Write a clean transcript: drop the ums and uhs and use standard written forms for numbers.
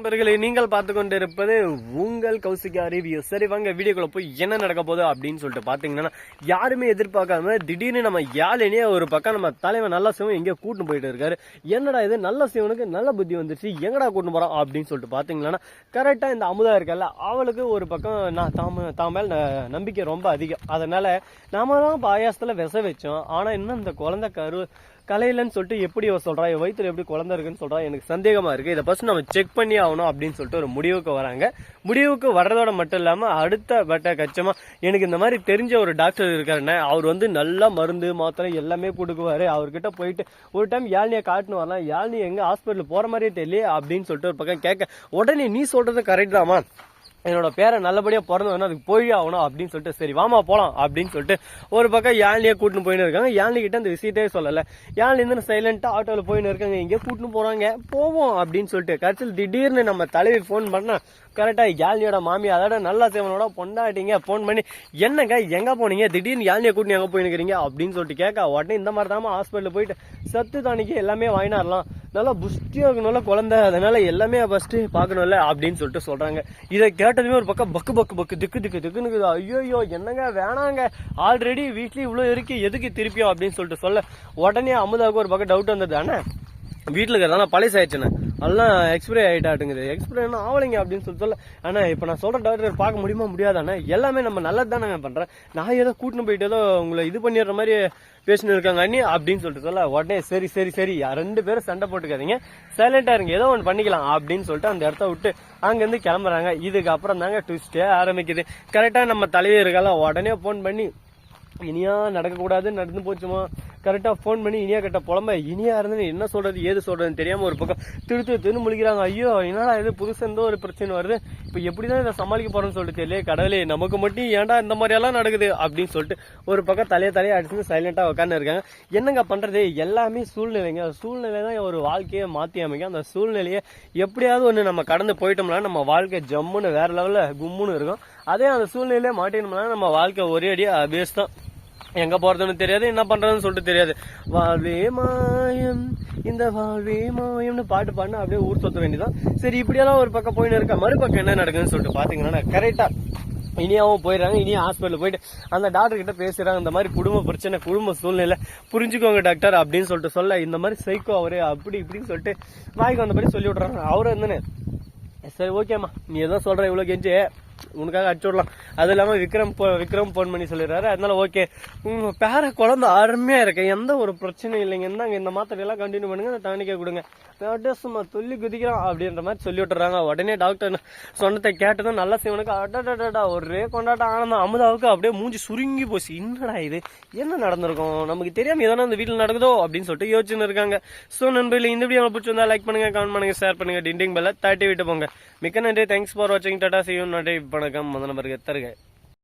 நண்பர்களே, நீங்கள் பார்த்து கொண்டிருப்பது உங்கள் கௌசிகா ரிவ்யூ. சரி வாங்க வீடியோக்குள்ள போய் என்ன நடக்க போகுது அப்படின்னு சொல்லிட்டு பாத்தீங்கன்னா, யாருமே எதிர்பார்க்காம திடீர்னு நம்ம யாழினே ஒரு பக்கம் நம்ம தலைவன் நல்ல சிவன் எங்கேயோ கூட்டு போயிட்டு இருக்காரு. என்னடா இது, நல்ல சிவனுக்கு நல்ல புத்தி வந்துருச்சு, எங்கடா கூட்டு போறோம் அப்படின்னு சொல்லிட்டு பாத்தீங்கன்னா, கரெக்டா இந்த அமுதா இருக்கல, அவளுக்கு ஒரு பக்கம் நான் தான் மேல நம்பிக்கை ரொம்ப அதிகம். அதனால நாம தான் பாயாசத்துல விச வச்சோம். ஆனா இன்னும் இந்த குழந்தை கலையிலன்னு சொல்லிட்டு எப்படி சொல்றா, வயிற்றுல எப்படி குழந்தை இருக்குன்னு சொல்றா, எனக்கு சந்தேகமா இருக்கு. இதை ஃபர்ஸ்ட் நம்ம செக் பண்ணி ஆகணும் அப்படின்னு சொல்லிட்டு ஒரு முடிவுக்கு வராங்க. முடிவுக்கு வர்றதோட மட்டும் இல்லாம அடுத்த பட்ட கச்சமா எனக்கு இந்த மாதிரி தெரிஞ்ச ஒரு டாக்டர் இருக்காருன்னு, அவர் வந்து நல்லா மருந்து மாத்திரை எல்லாமே கொடுக்குவாரு. அவர்கிட்ட போயிட்டு ஒரு டைம் யாழ்னியை காட்டுன்னு வரலாம், யாழ்னி எங்க ஹாஸ்பிட்டல் போற மாதிரியே தெரியல அப்படின்னு சொல்லிட்டு ஒரு பக்கம் கேட்க, உடனே நீ சொல்றது கரெக்ட் தாமா, என்னோட பேரை நல்லபடியா பிறந்தவனா அதுக்கு போய் ஆகணும் அப்படின்னு சொல்லிட்டு, சரி வாமா போலாம் அப்படின்னு சொல்லிட்டு ஒரு பக்கம் யாழ்னியே கூட்டின்னு போயின்னு இருக்காங்க. யாழ்னி கிட்ட அந்த விஷயத்தே சொல்லல. யாழ்னி இருந்து சைலண்டா ஆட்டோல போயின்னு இருக்காங்க. இங்கே கூட்டின்னு போறாங்க, போவோம் அப்படின்னு சொல்லிட்டு கடைசியில் திடீர்னு நம்ம தலைவி போன் பண்ணா கரெக்டா யாழ்னியோட மாமி, அதோட நல்லா சேவனோட பொண்டாட்டிங்க போன் பண்ணி, என்னங்க எங்க போனீங்க, திடீர்னு யாழ்னியை கூட்டின்னு எங்க போயினுக்கிறீங்க அப்படின்னு சொல்லிட்டு கேட்க, உடனே இந்த மாதிரி தாமா ஹாஸ்பிட்டல் போயிட்டு சத்து தானிக்கு எல்லாமே வாங்கினாரலாம், நல்லா புஷ்டியா இருக்கணும்ல குழந்தை, அதனால எல்லாமே ஃபர்ஸ்ட் பாக்கணும்ல அப்படின்னு சொல்லிட்டு சொல்றாங்க. இதை கேட்டதுமே ஒரு பக்கம் பக்கு பக்கு பக்கு திக்கு திக்கு திக்குன்னு, ஐயோ என்னங்க வேணாங்க, ஆல்ரெடி வீட்லயும் இவ்வளவு இருக்கு, எதுக்கு திருப்பியும் அப்படின்னு சொல்லிட்டு சொல்ல, உடனே அமுதாவுக்கு ஒரு பக்கம் டவுட் வந்தது. ஆனா வீட்டுல இருக்கிறதால பழசாயிடுச்சுண்ணே, அதெல்லாம் எக்ஸ்பிரே ஆயிட்டாட்டுங்குது, எக்ஸ்பிரே என்ன ஆவலைங்க அப்படின்னு சொல்ல, ஆனா இப்ப நான் சொல்ற டாக்டர் பார்க்க முடியுமா முடியாதானே, எல்லாமே நம்ம நல்லது தானே பண்றேன், நான் ஏதோ கூட்டின்னு போயிட்டு ஏதோ உங்களை இது பண்ணிடுற மாதிரி பேசினு இருக்காங்க அண்ணி அப்படின்னு சொல்லிட்டு சொல்ல, உடனே சரி சரி சரி ரெண்டு பேரும் சண்டை போட்டுக்காதீங்க, சைலண்டா இருங்க, ஏதோ ஒன்று பண்ணிக்கலாம் அப்படின்னு சொல்லிட்டு அந்த இடத்த விட்டு அங்கிருந்து கிளம்புறாங்க. இதுக்கு அப்புறம் தாங்க ட்விஸ்டே ஆரம்பிக்குது. கரெக்டா நம்ம தலைவர் இருக்கால, உடனே போன் பண்ணி, இனியா நடக்கக்கூடாது நடந்து போச்சுமா, கரெக்டா போன் பண்ணி இனியா கிட்ட புலம்ப, இனியா இருந்து என்ன சொல்றது ஏது சொல்றதுன்னு தெரியாம ஒரு பக்கம் திரு முழிக்கிறாங்க. ஐயோ என்னடா இது புதுசு எந்த ஒரு பிரச்சனை வருது, இப்ப எப்படிதான் இதை சமாளிக்க போறோம்னு சொல்லிட்டு தெரியல, கடவுளே நமக்கு மட்டும் ஏன்டா இந்த மாதிரி எல்லாம் நடக்குது அப்படின்னு சொல்லிட்டு ஒரு பக்கம் தலையை அடிச்சு சைலண்டா உட்காந்து இருக்காங்க. என்னங்க பண்றது, எல்லாமே சூழ்நிலைங்க, சூழ்நிலை தான் ஒரு வாழ்க்கையை மாத்தி அமைக்கும். அந்த சூழ்நிலையை எப்படியாவது ஒண்ணு நம்ம கடந்து போயிட்டோம்னா நம்ம வாழ்க்கை ஜம்முன்னு வேற லெவல்ல கும்முன்னு இருக்கும். அதே அந்த சூழ்நிலையில மாட்டினோம்னா நம்ம வாழ்க்கை ஒரே அடியா அபேஸ் தான், எங்க போறதுன்னு தெரியாது, என்ன பண்றதுன்னு சொல்லிட்டு தெரியாது. வாழ்வே மாயம் இந்த வாழ்வே மாயம்னு பாட்டு பாடினா அப்படியே ஊர் சொத்த வேண்டியதான். சரி இப்படியெல்லாம் ஒரு பக்கம் போயின்னு இருக்க, மறுபக்கம் என்ன நடக்குதுன்னு சொல்லிட்டு பாத்தீங்கன்னா, கரெக்டா இனியாவும் போயிடுறாங்க. இனியா ஹாஸ்பிட்டல் போயிட்டு அந்த டாக்டர் கிட்ட பேசுறாங்க, இந்த மாதிரி குடும்ப பிரச்சனை குடும்ப சூழ்நிலை புரிஞ்சுக்கோங்க டாக்டர் அப்படின்னு சொல்லிட்டு சொல்ல, இந்த மாதிரி சைக்கோ அவரு அப்படி இப்படின்னு சொல்லிட்டு வாய்க்கு வந்தபடி சொல்லி விடுறாங்க. அவரும் இருந்தேன்னு சரி ஓகேம்மா நீ எதாவது சொல்ற, இவ்வளவு கெஞ்சு உனக்காக அடிச்சு விடலாம், அது இல்லாம விக்ரம் போன் பண்ணி சொல்லிடுறாரு, அதனால ஓகே உங்க பேர குழந்தை அருமையா இருக்கு, எந்த ஒரு பிரச்சனையும் இல்லைங்க, இருந்தாங்க இந்த மாத்திரை எல்லாம் கண்டினியூ பண்ணுங்க, அந்த டானிக்கை கொடுங்க, சும்மா சொல்லி குதிக்கிறான் அப்படின்ற மாதிரி சொல்லி விட்டுறாங்க. உடனே டாக்டர் சொன்னதை கேட்டதும் நல்ல சிவனுக்கு அடடா ஒரே கொண்டாட்டம் ஆனந்தம். அமுதாவுக்கு அப்படியே மூஞ்சி சுருங்கி போச்சு, என்னடா இது என்ன நடந்திருக்கும், நமக்கு தெரியாம எதனா இந்த வீட்டில் நடக்குதோ அப்படின்னு சொல்லிட்டு யோசிச்சுன்னு இருக்காங்க. ஸோ நண்பர்களே, இந்த வீடியோ பிடிச்சிருந்தா லைக் பண்ணுங்க, கமெண்ட் பண்ணுங்க, ஷேர் பண்ணுங்க, டிண்டிங் பெல்ல தட்டி விட்டு போங்க. மிக்க நன்றி, தேங்க்ஸ் ஃபார் வாட்சிங், டாடா, see you, நன்றி, வணக்கம், மதன பர்கர் தருக.